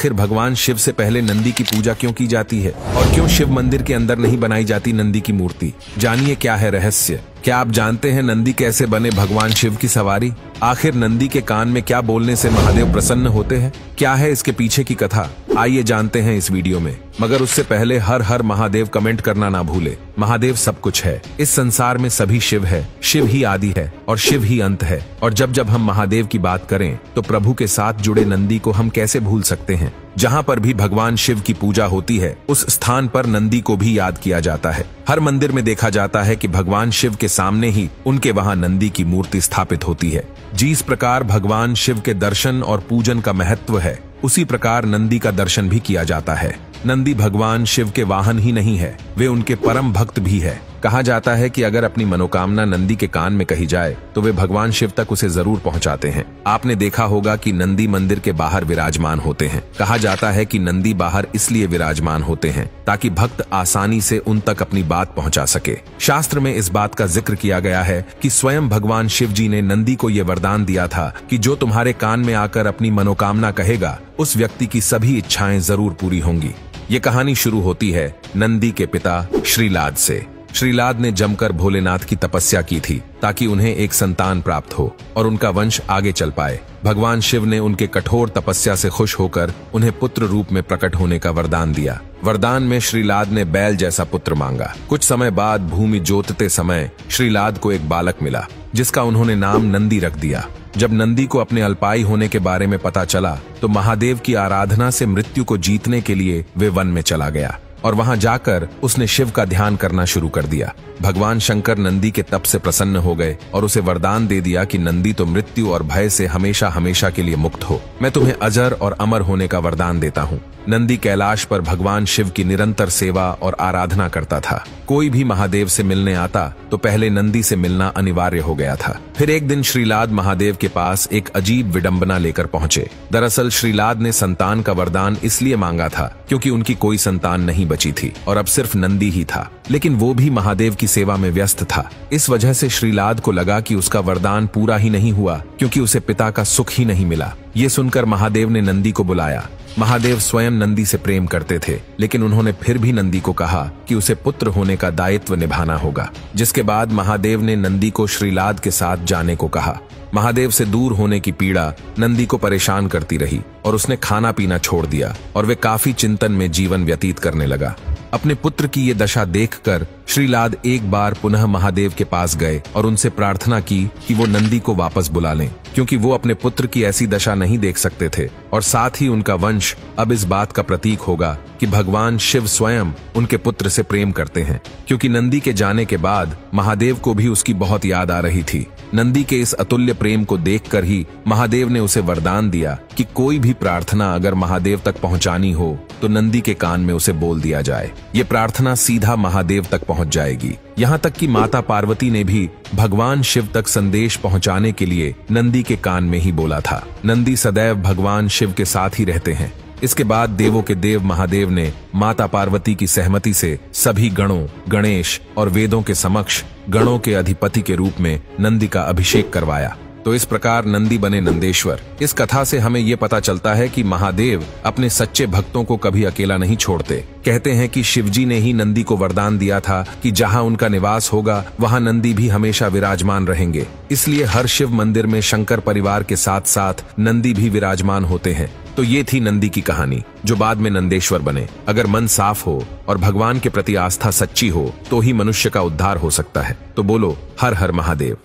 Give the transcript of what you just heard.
आखिर भगवान शिव से पहले नंदी की पूजा क्यों की जाती है और क्यों शिव मंदिर के अंदर नहीं बनाई जाती नंदी की मूर्ति? जानिए क्या है रहस्य। क्या आप जानते हैं नंदी कैसे बने भगवान शिव की सवारी? आखिर नंदी के कान में क्या बोलने से महादेव प्रसन्न होते हैं? क्या है इसके पीछे की कथा? आइए जानते हैं इस वीडियो में। मगर उससे पहले हर हर महादेव कमेंट करना ना भूले। महादेव सब कुछ है। इस संसार में सभी शिव है। शिव ही आदि है और शिव ही अंत है। और जब जब हम महादेव की बात करें तो प्रभु के साथ जुड़े नंदी को हम कैसे भूल सकते हैं? जहाँ पर भी भगवान शिव की पूजा होती है उस स्थान पर नंदी को भी याद किया जाता है। हर मंदिर में देखा जाता है कि भगवान शिव के सामने ही उनके वहां नंदी की मूर्ति स्थापित होती है। जिस प्रकार भगवान शिव के दर्शन और पूजन का महत्व है उसी प्रकार नंदी का दर्शन भी किया जाता है। नंदी भगवान शिव के वाहन ही नहीं है, वे उनके परम भक्त भी है। कहा जाता है कि अगर अपनी मनोकामना नंदी के कान में कही जाए तो वे भगवान शिव तक उसे जरूर पहुंचाते हैं। आपने देखा होगा कि नंदी मंदिर के बाहर विराजमान होते हैं। कहा जाता है कि नंदी बाहर इसलिए विराजमान होते हैं ताकि भक्त आसानी से उन तक अपनी बात पहुंचा सके। शास्त्र में इस बात का जिक्र किया गया है कि स्वयं भगवान शिव जी ने नंदी को यह वरदान दिया था कि जो तुम्हारे कान में आकर अपनी मनोकामना कहेगा उस व्यक्ति की सभी इच्छाएं जरूर पूरी होंगी। ये कहानी शुरू होती है नंदी के पिता श्रीलाद से। श्रीलाद ने जमकर भोलेनाथ की तपस्या की थी ताकि उन्हें एक संतान प्राप्त हो और उनका वंश आगे चल पाए। भगवान शिव ने उनके कठोर तपस्या से खुश होकर उन्हें पुत्र रूप में प्रकट होने का वरदान दिया। वरदान में श्रीलाद ने बैल जैसा पुत्र मांगा। कुछ समय बाद भूमि जोतते समय श्रीलाद को एक बालक मिला जिसका उन्होंने नाम नंदी रख दिया। जब नंदी को अपने अल्पाई होने के बारे में पता चला तो महादेव की आराधना से मृत्यु को जीतने के लिए वे वन में चला गया और वहां जाकर उसने शिव का ध्यान करना शुरू कर दिया। भगवान शंकर नंदी के तप से प्रसन्न हो गए और उसे वरदान दे दिया कि नंदी तो मृत्यु और भय से हमेशा हमेशा के लिए मुक्त हो। मैं तुम्हें अजर और अमर होने का वरदान देता हूँ। नंदी कैलाश पर भगवान शिव की निरंतर सेवा और आराधना करता था। कोई भी महादेव से मिलने आता तो पहले नंदी से मिलना अनिवार्य हो गया था। फिर एक दिन श्रीलाद महादेव के पास एक अजीब विडंबना लेकर पहुंचे। दरअसल श्रीलाद ने संतान का वरदान इसलिए मांगा था क्योंकि उनकी कोई संतान नहीं बची थी और अब सिर्फ नंदी ही था, लेकिन वो भी महादेव की सेवा में व्यस्त था। इस वजह से श्रीलाद को लगा कि उसका वरदान पूरा ही नहीं हुआ क्योंकि उसे पिता का सुख ही नहीं मिला। ये सुनकर महादेव ने नंदी को बुलाया। महादेव स्वयं नंदी से प्रेम करते थे, लेकिन उन्होंने फिर भी नंदी को कहा कि उसे पुत्र होने का दायित्व निभाना होगा। जिसके बाद महादेव ने नंदी को श्रीलाद के साथ जाने को कहा। महादेव से दूर होने की पीड़ा नंदी को परेशान करती रही और उसने खाना पीना छोड़ दिया और वे काफी चिंतन में जीवन व्यतीत करने लगा। अपने पुत्र की ये दशा देखकर श्रीलाद एक बार पुनः महादेव के पास गए और उनसे प्रार्थना की कि वो नंदी को वापस बुला लें, क्योंकि वो अपने पुत्र की ऐसी दशा नहीं देख सकते थे और साथ ही उनका वंश अब इस बात का प्रतीक होगा कि भगवान शिव स्वयं उनके पुत्र से प्रेम करते हैं। क्योंकि नंदी के जाने के बाद महादेव को भी उसकी बहुत याद आ रही थी। नंदी के इस अतुल्य प्रेम को देखकर ही महादेव ने उसे वरदान दिया कि कोई भी प्रार्थना अगर महादेव तक पहुंचानी हो तो नंदी के कान में उसे बोल दिया जाए। ये प्रार्थना सीधा महादेव तक पहुंच जाएगी। यहाँ तक कि माता पार्वती ने भी भगवान शिव तक संदेश पहुंचाने के लिए नंदी के कान में ही बोला था। नंदी सदैव भगवान शिव के साथ ही रहते हैं। इसके बाद देवों के देव महादेव ने माता पार्वती की सहमति से सभी गणों, गणेश और वेदों के समक्ष गणों के अधिपति के रूप में नंदी का अभिषेक करवाया। तो इस प्रकार नंदी बने नंदेश्वर। इस कथा से हमें ये पता चलता है कि महादेव अपने सच्चे भक्तों को कभी अकेला नहीं छोड़ते। कहते हैं कि शिवजी ने ही नंदी को वरदान दिया था कि जहां उनका निवास होगा वहां नंदी भी हमेशा विराजमान रहेंगे। इसलिए हर शिव मंदिर में शंकर परिवार के साथ साथ नंदी भी विराजमान होते हैं। तो ये थी नंदी की कहानी जो बाद में नंदेश्वर बने। अगर मन साफ हो और भगवान के प्रति आस्था सच्ची हो तो ही मनुष्य का उद्धार हो सकता है। तो बोलो हर हर महादेव।